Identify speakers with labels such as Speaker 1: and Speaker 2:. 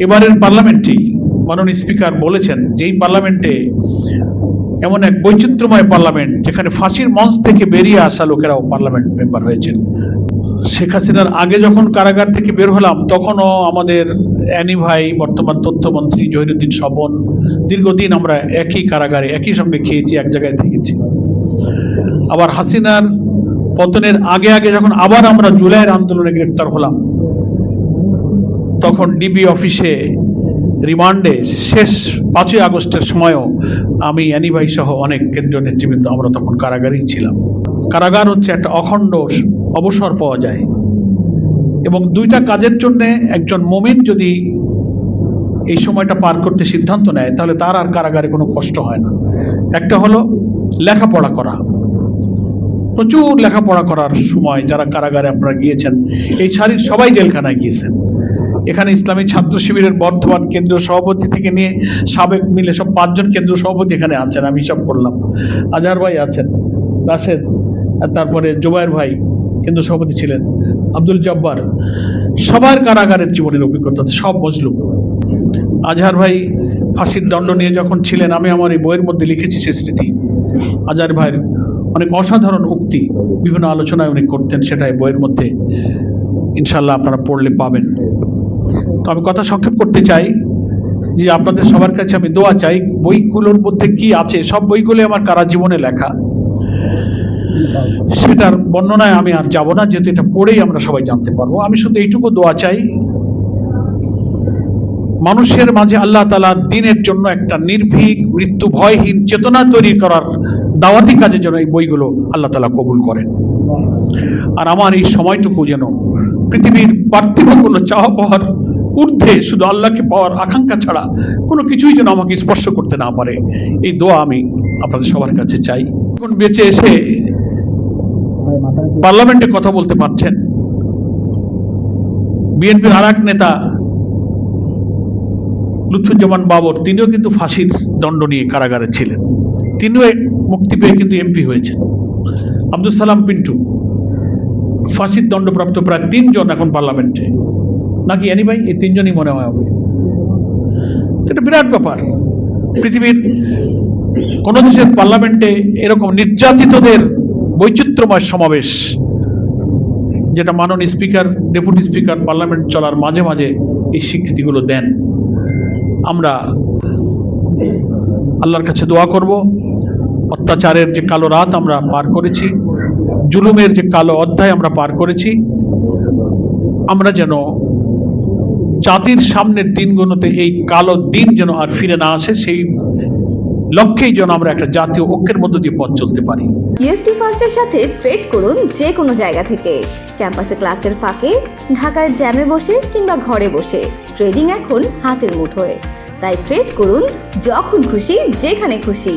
Speaker 1: এবারের পার্লামেন্টেই মাননীয় স্পিকার বলেছেন যে এই পার্লামেন্টে এমন এক বৈচিত্র্যময় পার্লামেন্ট যেখানে ফাঁসির মঞ্চ থেকে বেরিয়ে আসা লোকেরাও পার্লামেন্ট মেম্বার হয়েছেন। শেখ হাসিনার আগে যখন কারাগার থেকে বের হলাম তখনও আমাদের অ্যানি ভাই, বর্তমান তথ্যমন্ত্রী জহিরুদ্দিন স্বপন, দীর্ঘদিন আমরা একই কারাগারে একই সঙ্গে খেয়েছি, এক জায়গায় থেকেছি। আবার হাসিনার পতনের আগে আগে যখন আবার আমরা জুলাইয়ের আন্দোলনে গ্রেফতার হলাম, তখন ডিবি অফিসে রিমান্ডে শেষ 5ই আগস্টের সময়ও আমি অ্যানি ভাই সহ অনেক কেন্দ্রীয় নেতৃবৃন্দ আমরা তখন কারাগারেই ছিলাম। কারাগার হচ্ছে একটা অখণ্ড অবসর পাওয়া যায়, এবং দুইটা কাজের জন্য একজন মুমিন যদি এই সময়টা পার করতে সিদ্ধান্ত নেয় তাহলে তার আর কারাগারে কোনো কষ্ট হয় না। একটা হলো লেখাপড়া করা, প্রচুর লেখাপড়া করার সময় যারা কারাগারে আপনারা গিয়েছেন, এই সারির সবাই জেলখানায় গিয়েছেন। এখানে ইসলামী ছাত্র শিবিরের বর্তমান কেন্দ্রীয় সভাপতি থেকে নিয়ে সাবেক মিলে সব 5 জন কেন্দ্রীয় সভাপতি এখানে আছেন, আমি হিসাব করলাম। আজহার ভাই আছেন, রাশেদ, তারপরে জুবায়ের ভাই কেন্দ্রীয় সভাপতি ছিলেন, আব্দুল জব্বার, সবার কারাগারের জীবনের অভিজ্ঞতা সব মজলুম। আজহার ভাই ফাঁসির দণ্ড নিয়ে যখন ছিলেন, আমি আমার এই বইয়ের মধ্যে লিখেছি সে স্মৃতি। আজহার ভাইয়ের অনেক অসাধারণ উক্তি বিভিন্ন আলোচনায় উনি করতেন, সেটাই বইয়ের মধ্যে ইনশাল্লাহ আপনারা পড়লে পাবেন। তো আমি কথা সংক্ষেপ করতে চাই যে আপনাদের সবার কাছে আমি দোয়া চাই। বইগুলোর মধ্যে কি আছে, সব বইগুলো আমার কারা জীবনে লেখা, সেটার বর্ণনায় আমি আর যাব না, যেহেতু এটা পড়েই আমরা সবাই জানতে পারবো। আমি শুধু এইটুকু দোয়া চাই, মানুষের মাঝে আল্লাহ তাআলার দ্বীনের জন্য একটা নির্ভীক, মৃত্যু ভয়হীন চেতনা তৈরি করার দাওয়াতি কাজের জন্য এই বইগুলো আল্লাহ তাআলা কবুল করেন। আর আমার এই সময়টুকু যেন পৃথিবীর পার্থিব কোনো চাওয়া পাওয়ার ঊর্ধ্বে শুধু আল্লাহকে পাওয়ার আকাঙ্ক্ষা ছাড়া কোনো কিছুই যেন আমাকে স্পর্শ করতে না পারে, এই দোয়া আমি আপনাদের সবার কাছে চাই। এখন বেঁচে এসে পার্লামেন্টে কথা বলতে পারছেন। বিএনপির আর এক নেতা লুৎফুজ্জামান বাবর, তিনিও কিন্তু ফাঁসির দণ্ড নিয়ে কারাগারে ছিলেন, তিনিও মুক্তি পেয়ে কিন্তু এমপি হয়েছেন। আব্দুল সালাম পিন্টু, ফাঁসির দণ্ডপ্রাপ্ত প্রায় 3 জন এখন পার্লামেন্টে, নাকি অ্যানি ভাই? এই 3 জনই মনে হয় হবে। এটা বিরাট ব্যাপার। পৃথিবীর কোন দেশের পার্লামেন্টে এরকম নির্যাতিতদের বৈচিত্র্যময় সমাবেশ, যেটা মাননীয় স্পিকার, ডেপুটি স্পিকার পার্লামেন্ট চলার মাঝে মাঝে এই স্বীকৃতিগুলো দেন। আমরা আল্লাহর কাছে দোয়া করব, অত্যাচারের যে কালো রাত আমরা পার করেছি, জুলুমের যে কালো অধ্যায় আমরা পার করেছি, আমরা যেন জাতির সামনের দিনগুলোতে এই কালো দিন যেন আর ফিরে না আসে, সেই লক্ষ্যেই যেন আমরা একটা জাতীয় ঐক্যের মধ্য দিয়ে পথ চলতে পারি।
Speaker 2: ইউএফটি ফার্স্টের সাথে ট্রেড করুন যে কোনো জায়গা থেকে, ক্যাম্পাসে ক্লাসের ফাঁকে, ঢাকার জ্যামে বসে কিংবা ঘরে বসে। ট্রেডিং এখন হাতের মুঠোয়, তাই ট্রেড করুন যখন খুশি, যেখানে খুশি।